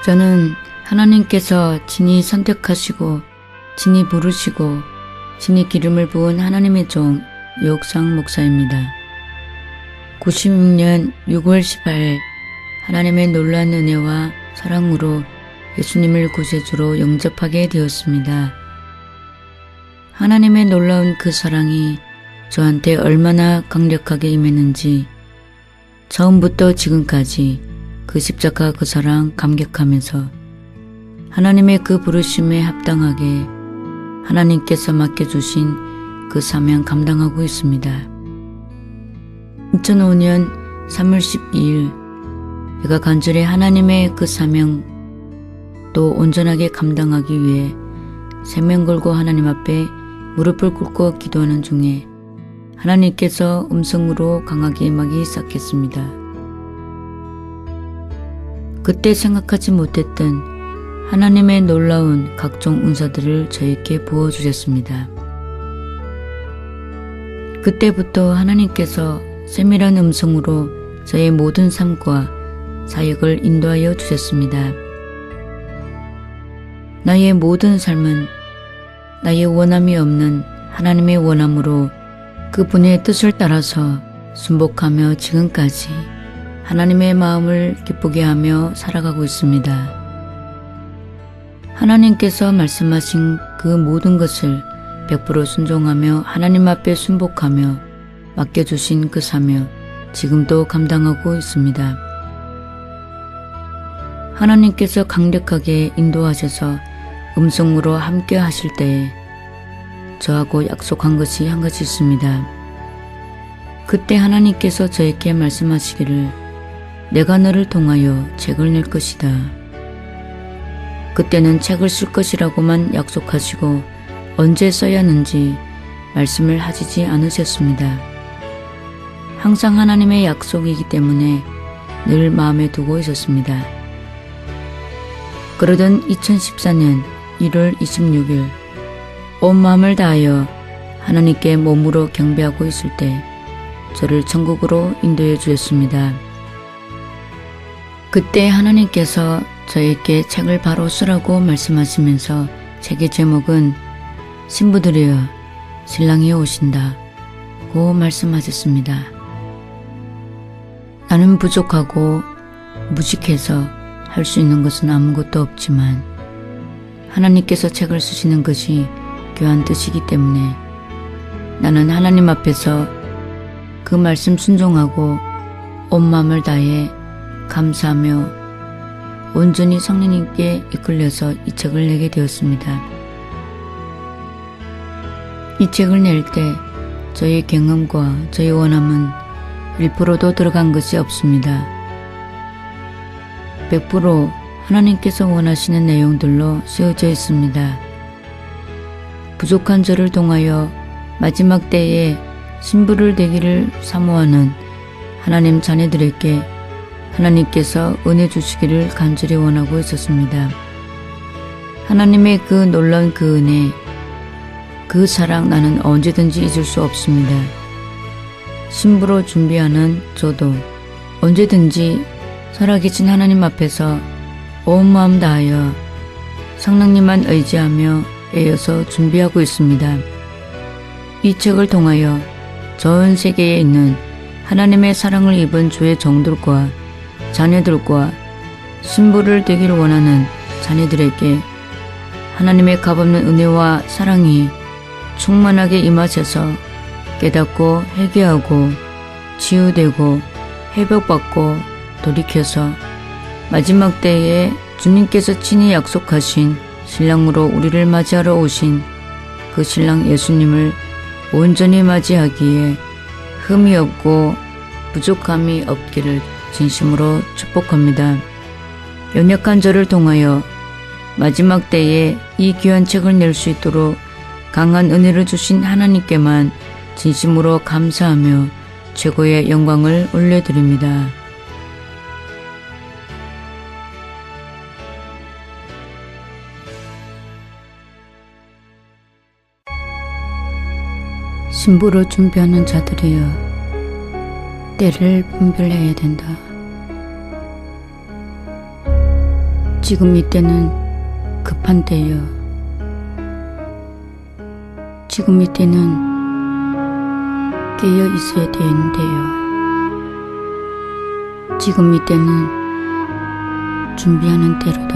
저는 하나님께서 친히 선택하시고 친히 부르시고 친히 기름을 부은 하나님의 종 유옥상 목사입니다. 96년 6월 18일 하나님의 놀라운 은혜와 사랑으로 예수님을 구세주로 영접하게 되었습니다. 하나님의 놀라운 그 사랑이 저한테 얼마나 강력하게 임했는지 처음부터 지금까지 그 십자가 그 사랑 감격하면서 하나님의 그 부르심에 합당하게 하나님께서 맡겨주신 그 사명 감당하고 있습니다. 2005년 3월 12일 제가 간절히 하나님의 그 사명 또 온전하게 감당하기 위해 생명 걸고 하나님 앞에 무릎을 꿇고 기도하는 중에 하나님께서 음성으로 강하게 임하기 시작했습니다. 그때 생각하지 못했던 하나님의 놀라운 각종 은사들을 저에게 부어주셨습니다. 그때부터 하나님께서 세밀한 음성으로 저의 모든 삶과 사역을 인도하여 주셨습니다. 나의 모든 삶은 나의 원함이 없는 하나님의 원함으로 그분의 뜻을 따라서 순복하며 지금까지 하나님의 마음을 기쁘게 하며 살아가고 있습니다. 하나님께서 말씀하신 그 모든 것을 100% 순종하며 하나님 앞에 순복하며 맡겨주신 그 사명 지금도 감당하고 있습니다. 하나님께서 강력하게 인도하셔서 음성으로 함께 하실 때에 저하고 약속한 것이 한 가지 있습니다. 그때 하나님께서 저에게 말씀하시기를 내가 너를 통하여 책을 낼 것이다. 그때는 책을 쓸 것이라고만 약속하시고 언제 써야 하는지 말씀을 하시지 않으셨습니다. 항상 하나님의 약속이기 때문에 늘 마음에 두고 있었습니다. 그러던 2014년 1월 26일 온 마음을 다하여 하나님께 몸으로 경배하고 있을 때 저를 천국으로 인도해 주셨습니다. 그때 하나님께서 저에게 책을 바로 쓰라고 말씀하시면서 책의 제목은 신부들이여 신랑이 오신다고 말씀하셨습니다. 나는 부족하고 무식해서 할 수 있는 것은 아무것도 없지만 하나님께서 책을 쓰시는 것이 귀한 뜻이기 때문에 나는 하나님 앞에서 그 말씀 순종하고 온 마음을 다해 감사하며 온전히 성령님께 이끌려서 이 책을 내게 되었습니다. 이 책을 낼 때 저의 경험과 저의 원함은 1%도 들어간 것이 없습니다. 100% 하나님께서 원하시는 내용들로 쓰여져 있습니다. 부족한 저를 통하여 마지막 때에 신부를 되기를 사모하는 하나님 자녀들에게 하나님께서 은혜 주시기를 간절히 원하고 있었습니다. 하나님의 그 놀라운 그 은혜, 그 사랑 나는 언제든지 잊을 수 없습니다. 신부로 준비하는 저도 언제든지 살아계신 하나님 앞에서 온 마음 다하여 성령님만 의지하며 애여서 준비하고 있습니다. 이 책을 통하여 전 세계에 있는 하나님의 사랑을 입은 주의 종들과 자녀들과 신부를 되기를 원하는 자녀들에게 하나님의 값없는 은혜와 사랑이 충만하게 임하셔서 깨닫고 회개하고 치유되고 회복받고 돌이켜서 마지막 때에 주님께서 친히 약속하신 신랑으로 우리를 맞이하러 오신 그 신랑 예수님을 온전히 맞이하기에 흠이 없고 부족함이 없기를 진심으로 축복합니다. 연약한 저를 통하여 마지막 때에 이 귀한 책을 낼 수 있도록 강한 은혜를 주신 하나님께만 진심으로 감사하며 최고의 영광을 올려드립니다. 신부로 준비하는 자들이여 때를 분별해야 된다. 지금 이때는 급한 때요. 지금 이때는 깨어 있어야 되는데요. 지금 이때는 준비하는 때로다.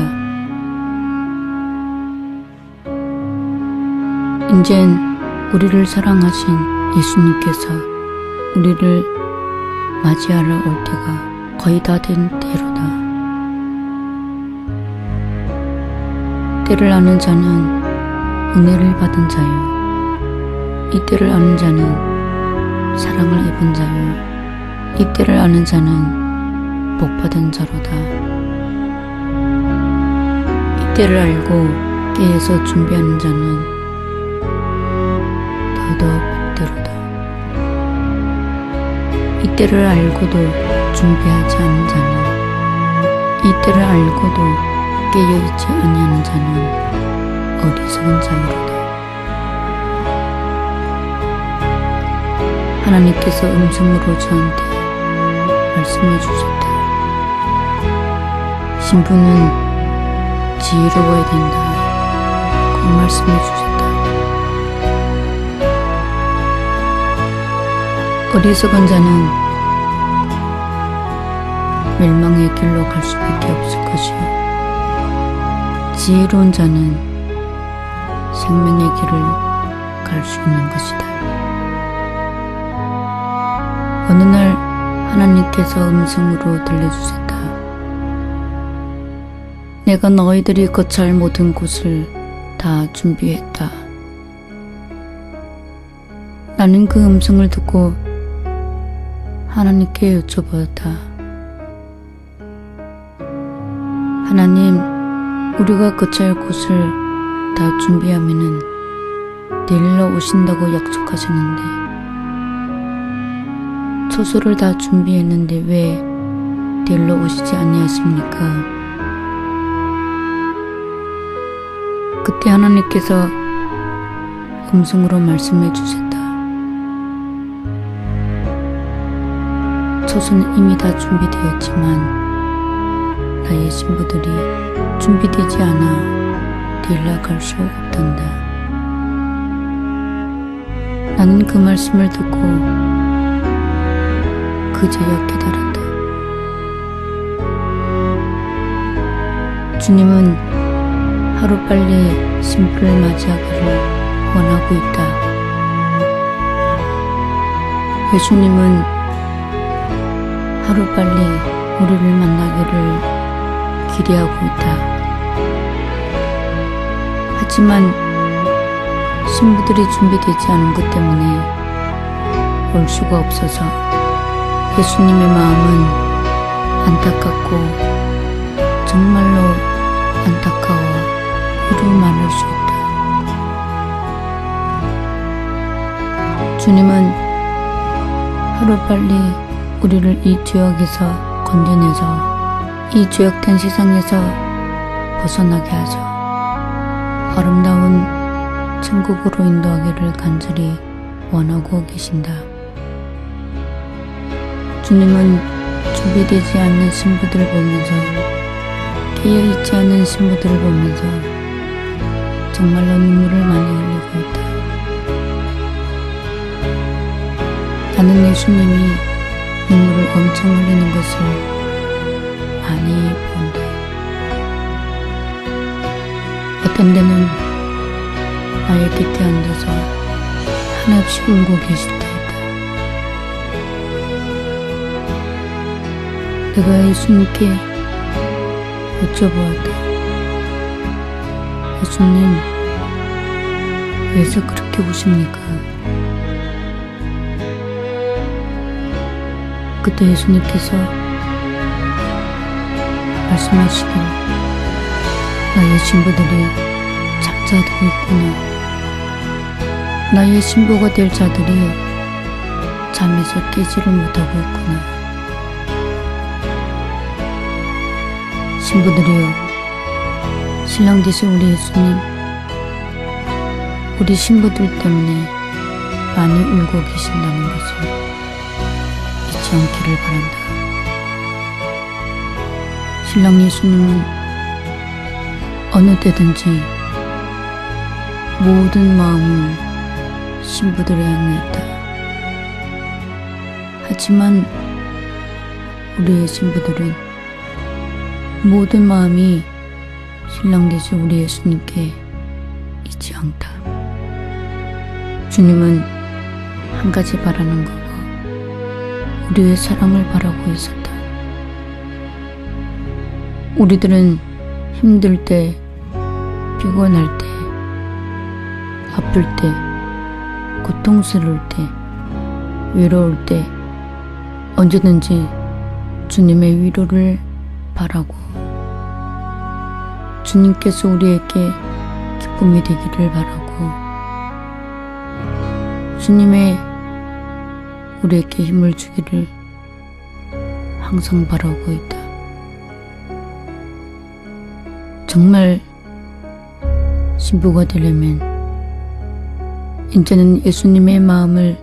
이젠 우리를 사랑하신 예수님께서 우리를 맞이하러 올 때가 거의 다 된 때로다. 때를 아는 자는 은혜를 받은 자요. 이 때를 아는 자는 사랑을 입은 자요. 이 때를 아는 자는 복받은 자로다. 이 때를 알고 깨어서 준비하는 자는 더더욱 복되로다. 이 때를 알고도 준비하지 않는 자는, 이 때를 알고도 깨어있지 아니하는 자는 어리석은 자이로다. 하나님께서 음성으로 저한테 말씀해 주셨다. 신부는 지혜로워야 된다. 그 말씀해 주셨다. 어리석은 자는 멸망의 길로 갈 수밖에 없을 것이요. 지혜로운 자는 생명의 길을 갈 수 있는 것이다. 어느 날 하나님께서 음성으로 들려주셨다. 내가 너희들이 거처할 모든 곳을 다 준비했다. 나는 그 음성을 듣고 하나님께 여쭤보았다. 하나님, 우리가 거처할 곳을 다 준비하면은 내일로 오신다고 약속하셨는데, 처소를 다 준비했는데 왜 내일로 오시지 아니하십니까? 그때 하나님께서 음성으로 말씀해 주셨다. 처소는 이미 다 준비되었지만 나의 신부들이 준비되지 않아 내일로 갈 수 없단다. 나는 그 말씀을 듣고 그제야 깨달았다. 주님은 하루빨리 신부를 맞이하기를 원하고 있다. 예수님은 하루빨리 우리를 만나기를 기대하고 있다. 하지만 신부들이 준비되지 않은 것 때문에 올 수가 없어서 예수님의 마음은 안타깝고 정말로 안타까워 이루 말할 수 없다. 주님은 하루빨리 우리를 이 죄악에서 건져내서 이 죄악된 세상에서 벗어나게 하죠. 아름다운 천국으로 인도하기를 간절히 원하고 계신다. 주님은 준비되지 않는 신부들을 보면서, 깨어있지 않은 신부들을 보면서 정말로 눈물을 많이 흘리고 있다. 나는 예수님이 눈물을 엄청 흘리는 것을 많이 본다. 어떤 데는 나의 곁에 앉아서 한없이 울고 계실 때이다. 내가 예수님께 여쭤보았다. 예수님, 왜서 그렇게 우십니까? 그때 예수님께서 말씀하시길, 나의 신부들이 잠자고 있구나. 나의 신부가 될 자들이 잠에서 깨지를 못하고 있구나. 신부들이여, 신랑 되신 우리 예수님, 우리 신부들 때문에 많이 울고 계신다는 것을 잊지 않기를 바란다. 신랑 예수님은 어느 때든지 모든 마음을 신부들을 향했다. 하지만 우리의 신부들은 모든 마음이 신랑 되신 우리 예수님께 있지 않다. 주님은 한 가지 바라는 거고 우리의 사랑을 바라고 있었다. 우리들은 힘들 때, 피곤할 때, 아플 때, 고통스러울 때, 외로울 때 언제든지 주님의 위로를 바라고 주님께서 우리에게 기쁨이 되기를 바라고 주님의 우리에게 힘을 주기를 항상 바라고 있다. 정말 신부가 되려면 이제는 예수님의 마음을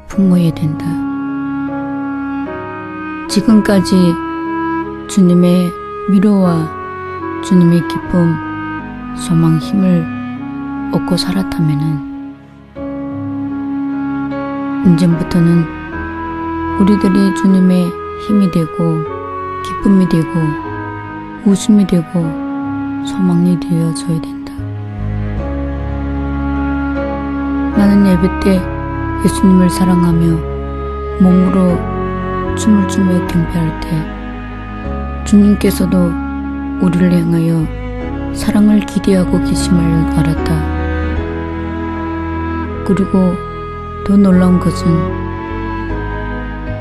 품어야 된다. 지금까지 주님의 위로와 주님의 기쁨, 소망, 힘을 얻고 살았다면은 이제부터는 우리들이 주님의 힘이 되고 기쁨이 되고 웃음이 되고 소망이 되어져야 된다. 나는 예배 때 예수님을 사랑하며 몸으로 춤을 추며 경배할 때 주님께서도 우리를 향하여 사랑을 기대하고 계심을 알았다. 그리고 더 놀라운 것은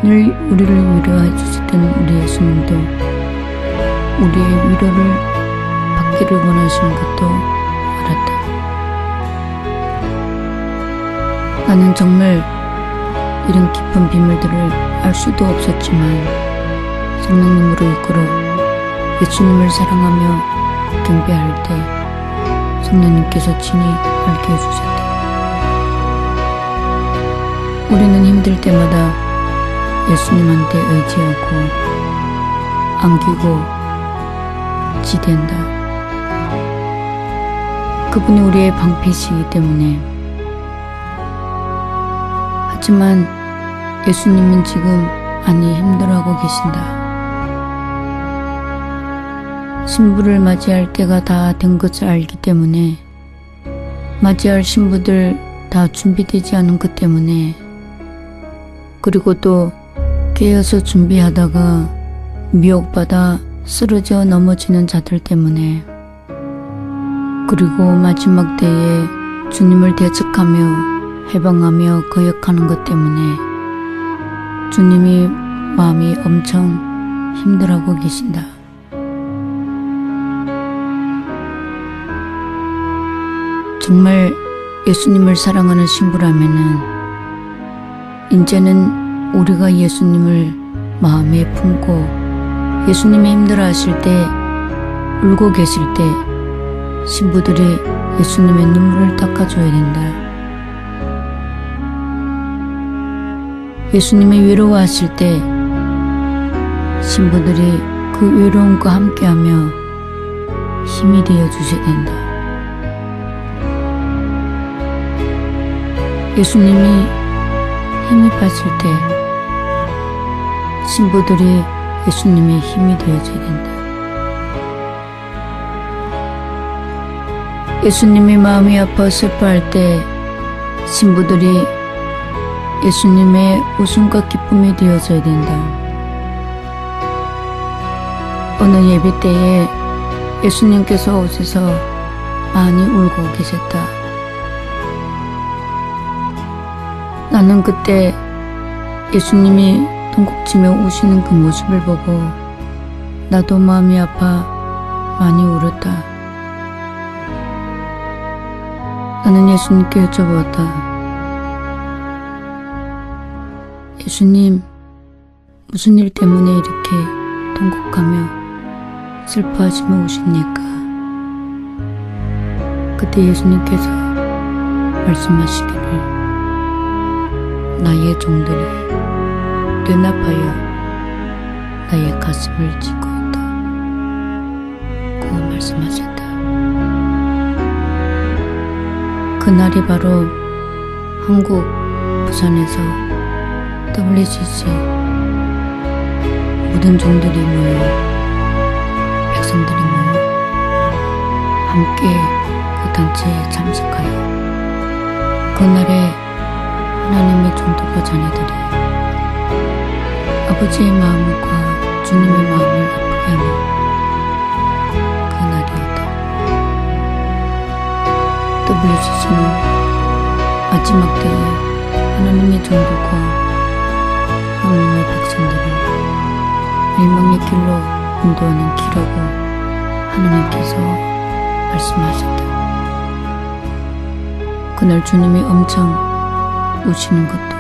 늘 우리를 위로해 주시던 우리 예수님도 우리의 위로를 받기를 원하시는 것도 알았다. 나는 정말 이런 깊은 비밀들을 알 수도 없었지만 성령님으로 이끌어 예수님을 사랑하며 경배할 때 성령님께서 친히 알게 해주셨다. 우리는 힘들 때마다 예수님한테 의지하고 안기고 지된다. 그분이 우리의 방패시기 때문에. 하지만 예수님은 지금 많이 힘들어하고 계신다. 신부를 맞이할 때가 다 된 것을 알기 때문에 맞이할 신부들 다 준비되지 않은 것 때문에 그리고 또 깨어서 준비하다가 미혹받아 쓰러져 넘어지는 자들 때문에 그리고 마지막 때에 주님을 대적하며 해방하며 거역하는 것 때문에 주님이 마음이 엄청 힘들어하고 계신다. 정말 예수님을 사랑하는 신부라면은 이제는 우리가 예수님을 마음에 품고 예수님이 힘들어 하실 때 울고 계실 때 신부들이 예수님의 눈물을 닦아줘야 된다. 예수님이 외로워하실 때 신부들이 그 외로움과 함께하며 힘이 되어 주셔야 된다. 예수님이 힘이 빠질 때 신부들이 예수님의 힘이 되어줘야 된다. 예수님이 마음이 아파 슬퍼할 때 신부들이 예수님의 웃음과 기쁨이 되어줘야 된다. 어느 예배 때에 예수님께서 오셔서 많이 울고 계셨다. 나는 그때 예수님이 통곡치며 우시는 그 모습을 보고 나도 마음이 아파 많이 울었다. 나는 예수님께 여쭤보았다. 예수님, 무슨 일 때문에 이렇게 통곡하며 슬퍼하시며 우십니까? 그때 예수님께서 말씀하시기를 나의 종들이 연합하여 나의 가슴을 찢고 있다. 그 말씀하셨다. 그날이 바로 한국 부산에서 WCC 모든 종들이 모여 백성들이 모여 함께 그 단체에 참석하여 그날에 하나님의 종들과 자녀들이 아버지의 마음과 주님의 마음을 아프게 하는 그날이었다. WCC는 마지막 때에 하나님의 종들과 하나님의 백성들을 멸망의 길로 인도하는 길이라고 하나님께서 말씀하셨다. 그날 주님이 엄청 우시는 것도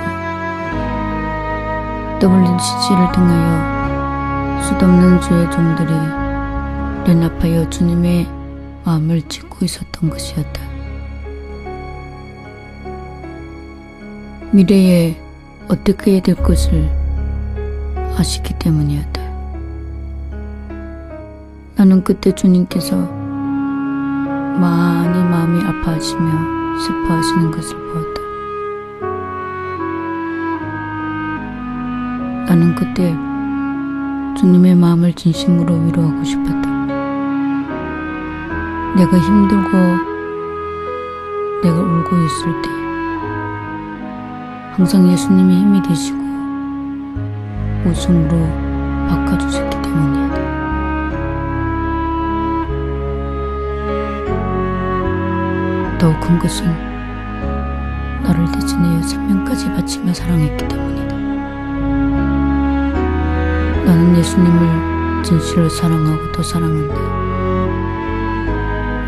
WCC를 통하여 수없는 주의 종들이 연합하여 주님의 마음을 짓고 있었던 것이었다. 미래에 어떻게 해야 될 것을 아시기 때문이었다. 나는 그때 주님께서 많이 마음이 아파하시며 슬퍼하시는 것을 보았다. 나는 그때 주님의 마음을 진심으로 위로하고 싶었다. 내가 힘들고 내가 울고 있을 때 항상 예수님이 힘이 되시고 웃음으로 바꿔주셨기 때문이다. 더 큰 것은 나를 대신하여 생명까지 바치며 사랑했기 때문이다. 나는 예수님을 진실로 사랑하고 더 사랑한다.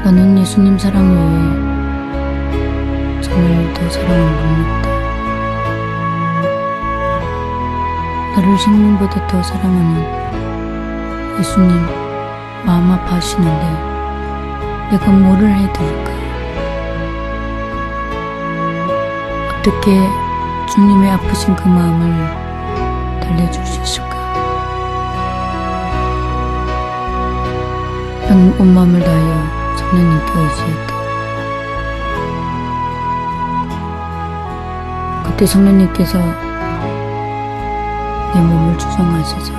나는 예수님 사랑 외에 정말 더 사랑할 건 없다. 나를 생명보다 더 사랑하는 예수님 마음 아파하시는데 내가 뭐를 해드릴까? 어떻게 주님의 아프신 그 마음을 달래줄 수 있을까? 나는 온 마음을 다하여 성령님께 의지했다. 그때 성령님께서 내 몸을 주정하셔서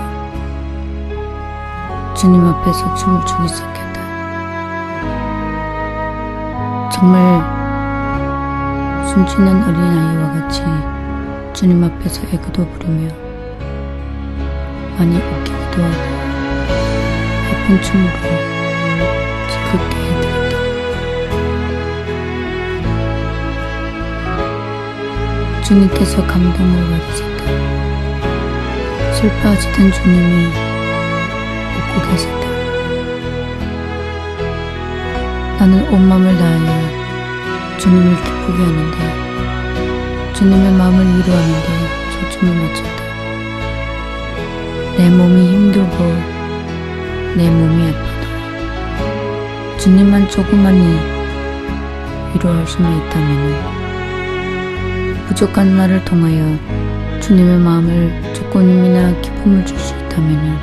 주님 앞에서 춤을 추기 시작했다. 정말 순진한 어린아이와 같이 주님 앞에서 애교도 부리며 많이 웃기기도 하고 예쁜 춤으로 즐겁게 해드렸다. 주님께서 감동을 받으셨다. 슬퍼하시던 주님이 웃고 계셨다. 나는 온 마음을 다하여 주님을 기쁘게 하는데 주님의 마음을 위로하는데 초점을 맞췄다. 내 몸이 힘들고 내 몸이 아파도 주님만 조그마니 위로할 수만 있다면 부족한 나를 통하여 주님의 마음을 조금이나 기쁨을 줄 수 있다면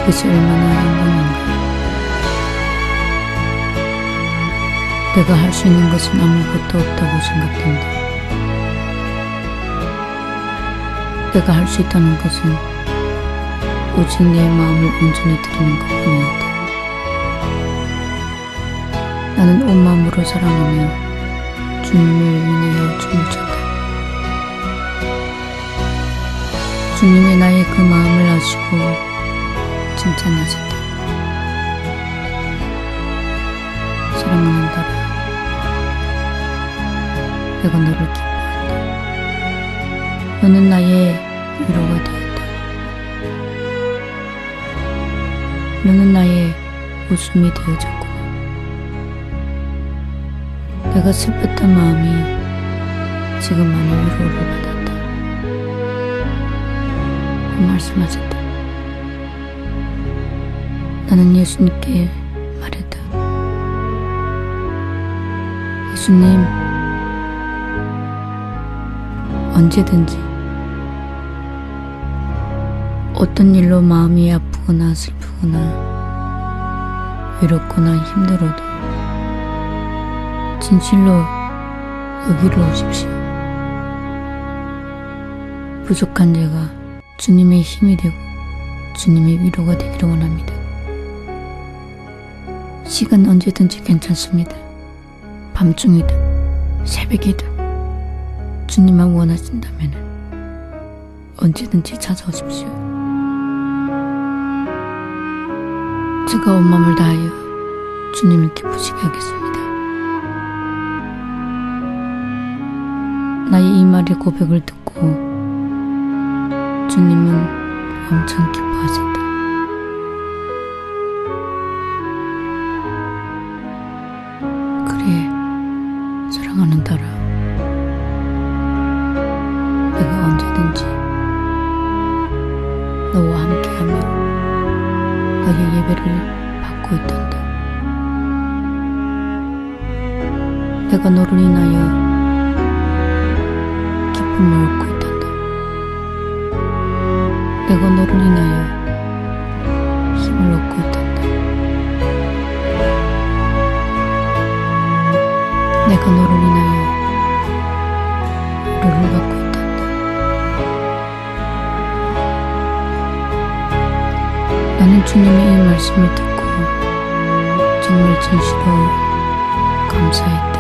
이것이 얼마나 행복인가. 내가 할 수 있는 것은 아무것도 없다고 생각된다. 내가 할 수 있다는 것은 오직 내 마음을 온전히 드리는 것뿐이었다. 나는 온 마음으로 사랑하며 주님을 위하여 춤을 췄다. 주님이 나의 그 마음을 아시고 칭찬하셨다. 사랑하는 딸아, 내가 너를 기뻐한다. 너는 나의 위로가 되었다. 너는 나의 웃음이 되어졌구나. 내가 슬펐던 마음이 지금 많이 위로를 받았다. 그 말씀하셨다. 나는 예수님께 말했다. 예수님, 언제든지 어떤 일로 마음이 아프거나 슬프거나 외롭거나 힘들어도 진실로 여기로 오십시오. 부족한 제가 주님의 힘이 되고 주님의 위로가 되기를 원합니다. 시간 언제든지 괜찮습니다. 밤중이든 새벽이든 주님만 원하신다면 언제든지 찾아오십시오. 제가 온 마음을 다하여 주님을 기쁘시게 하겠습니다. 나의 이 말의 고백을 듣고 주님은 엄청 기뻐하셨다. 그래, 사랑하는 딸아, 내가 언제든지 너와 함께하며 너의 예배를 받고 있단다. 내가 너를 인하여 기쁨을 얻고 있단다. 내가 너를 인하여 힘을 얻고 있단다. 내가 너를 인하여 위로를 받고 있단다. 나는 주님의 이 말씀을 듣고 정말 진실로 감사했다.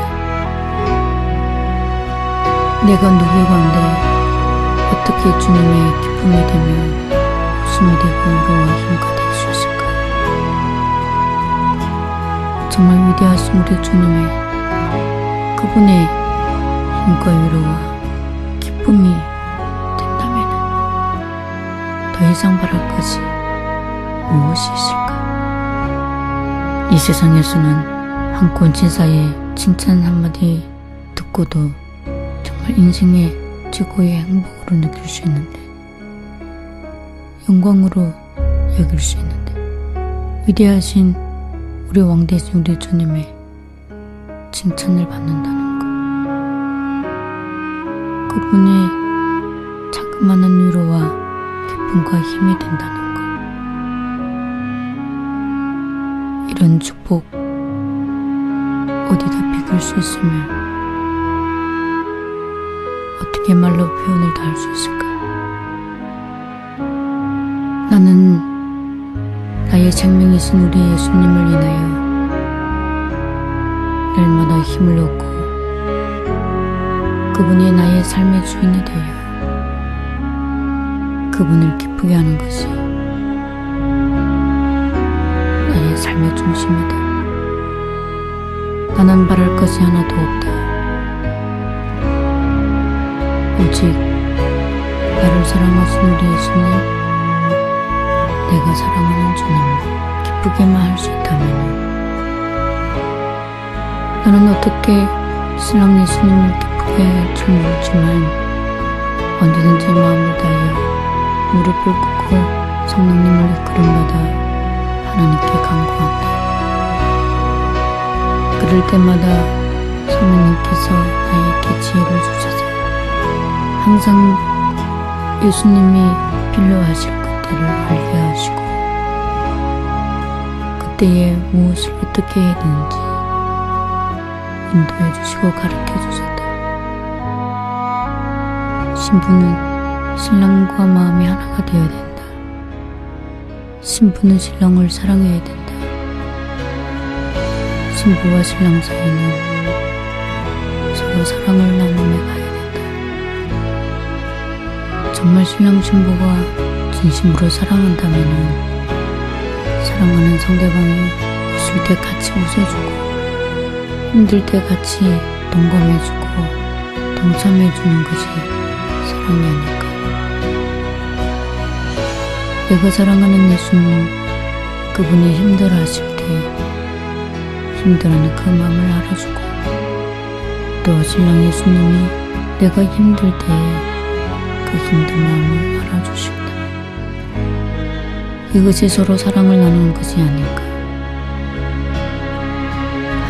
내가 누구건데 어떻게 주님의 기쁨이 되며 웃음이 되고 위로와 힘과 될 수 있을까? 정말 위대하신 우리 주님의 그분의 힘과 위로와 기쁨이 된다면 더 이상 바랄 것이 무엇이 있을까? 이 세상에서는 한 권진사의 칭찬 한마디 듣고도 정말 인생의 최고의 행복으로 느낄 수 있는데, 영광으로 여길 수 있는데, 위대하신 우리 왕대신 우리 주님의 칭찬을 받는다는 것, 그분의 자그마한 위로와 기쁨과 힘이 된다는 것, 이런 축복 어디다 비길 수 있으며 어떻게 말로 표현을 다 할 수 있을까? 나는 나의 생명이신 우리 예수님을 인하여 날마다 힘을 얻고 그분이 나의 삶의 주인이 되어 그분을 기쁘게 하는 것이 나의 삶의 중심이다. 나는 바랄 것이 하나도 없다. 오직 나를 사랑하신 우리 예수님, 내가 사랑하는 주님을 기쁘게만 할 수 있다면 나는 어떻게 신랑 예수님을 기쁘게 할지 모르지만 언제든지 마음을 다하여 무릎을 꿇고 성령님을 이끌음받아 하나님께 간구한다. 그럴 때마다 성령님께서 나에게 지혜를 주셔서 항상 예수님이 필요하실 것들을 알게 하시고 그때에 무엇을 어떻게 해야 되는지 인도해 주시고 가르쳐 주셨다. 신부는 신랑과 마음이 하나가 되어야 된다. 신부는 신랑을 사랑해야 된다. 신부와 신랑 사이는 서로 사랑을 나누며 가야 된다. 정말 신랑 신부가 진심으로 사랑한다면 사랑하는 상대방이 웃을 때 같이 웃어주고 힘들 때 같이 동감해주고 동참해주는 것이 사랑이 아닐까. 내가 사랑하는 예수님, 그분이 힘들어하실 때 힘들어하는 그 마음을 알아주고 또 신랑 예수님이 내가 힘들 때에 그 힘든 마음을 알아주신다. 이것이 서로 사랑을 나누는 것이 아닐까.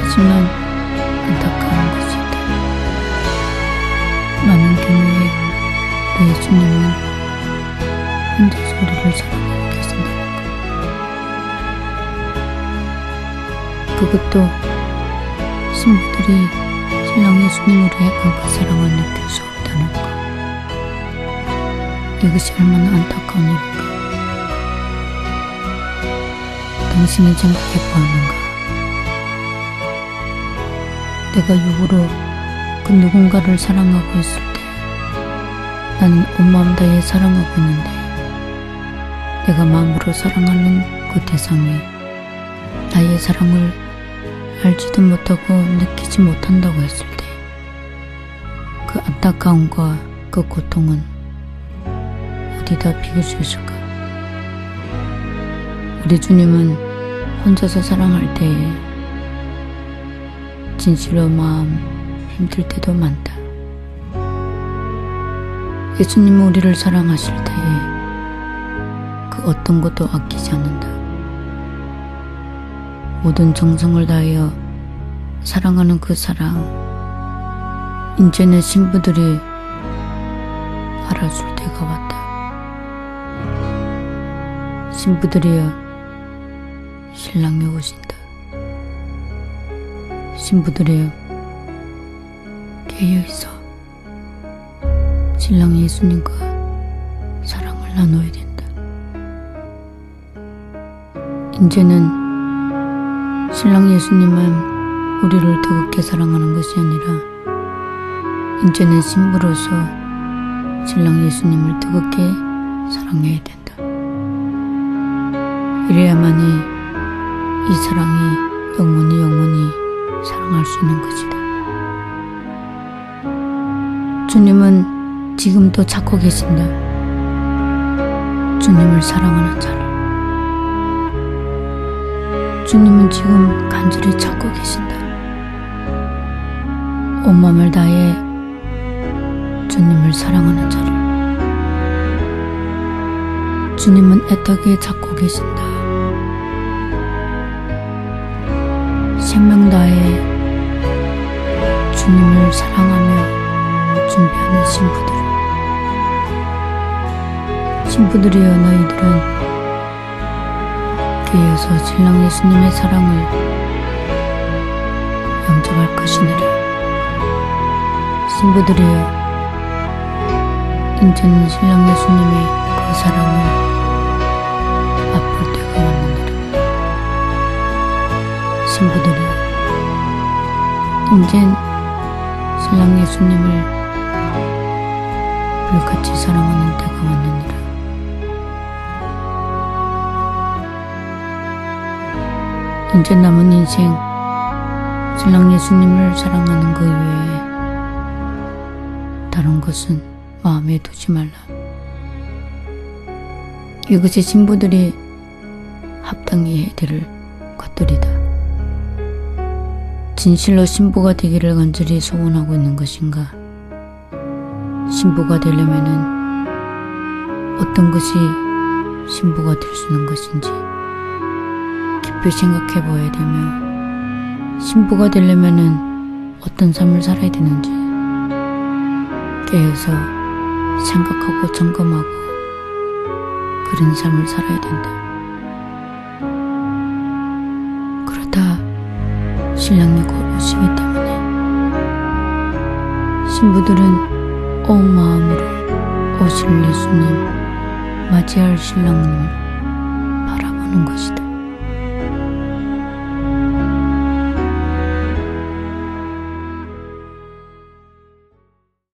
하지만 안타까운 것이 있다. 많은 경우에 내 예수님은 혼자서 우리를 사랑하고 계신다는 것. 그것도 신부들이 신랑 예수님으로 행한 그 사랑을 느낄 수 없다는 것. 이것이 얼마나 안타까운 일인가. 당신은 생각해 보았는가? 내가 육으로 그 누군가를 사랑하고 있을 때 나는 온 마음 다해 사랑하고 있는데 내가 마음으로 사랑하는 그 대상이 나의 사랑을 알지도 못하고 느끼지 못한다고 했을 때 그 안타까움과 그 고통은 어디다 비길 수 있을까? 우리 주님은 혼자서 사랑할 때에 진실로 마음 힘들 때도 많다. 예수님은 우리를 사랑하실 때에 그 어떤 것도 아끼지 않는다. 모든 정성을 다하여 사랑하는 그 사랑, 이제는 신부들이 알아줄 때가 왔다. 신부들이여, 신랑이 오신다. 신부들이여, 깨어있어. 신랑 예수님과 사랑을 나눠야 된다. 이제는 신랑 예수님만 우리를 뜨겁게 사랑하는 것이 아니라 이제는 신부로서 신랑 예수님을 뜨겁게 사랑해야 된다. 이래야만이 이 사랑이 영원히 사랑할 수 있는 것이다. 주님은 지금도 찾고 계신다. 주님을 사랑하는 자를. 주님은 지금 간절히 찾고 계신다. 온 마음을 다해 주님을 사랑하는 자를. 주님은 애타게 찾고 계신다. 생명 다해 주님을 사랑하며 준비하는 신부들이여, 너희들은 깨어서 신랑 예수님의 사랑을 영접할 것이니라. 신부들이여, 이제는 신랑 예수님의 그 사랑을 맛볼 때가 왔느니라. 신부들이여, 이젠 신랑 예수님을 불같이 사랑하는 때가 왔느니라. 이제 남은 인생 신랑 예수님을 사랑하는 것 이외에 다른 것은 마음에 두지 말라. 이것이 신부들이 합당히 해야 될 것들이다. 진실로 신부가 되기를 간절히 소원하고 있는 것인가? 신부가 되려면은 어떤 것이 신부가 될 수 있는 것인지 깊이 생각해 보아야 되며, 신부가 되려면은 어떤 삶을 살아야 되는지 깨어서 생각하고 점검하고 그런 삶을 살아야 된다. 그러다 신랑이 곧 오시기 때문에 신부들은 온 마음으로 오실 예수님, 맞이할 신랑을 바라보는 것이다.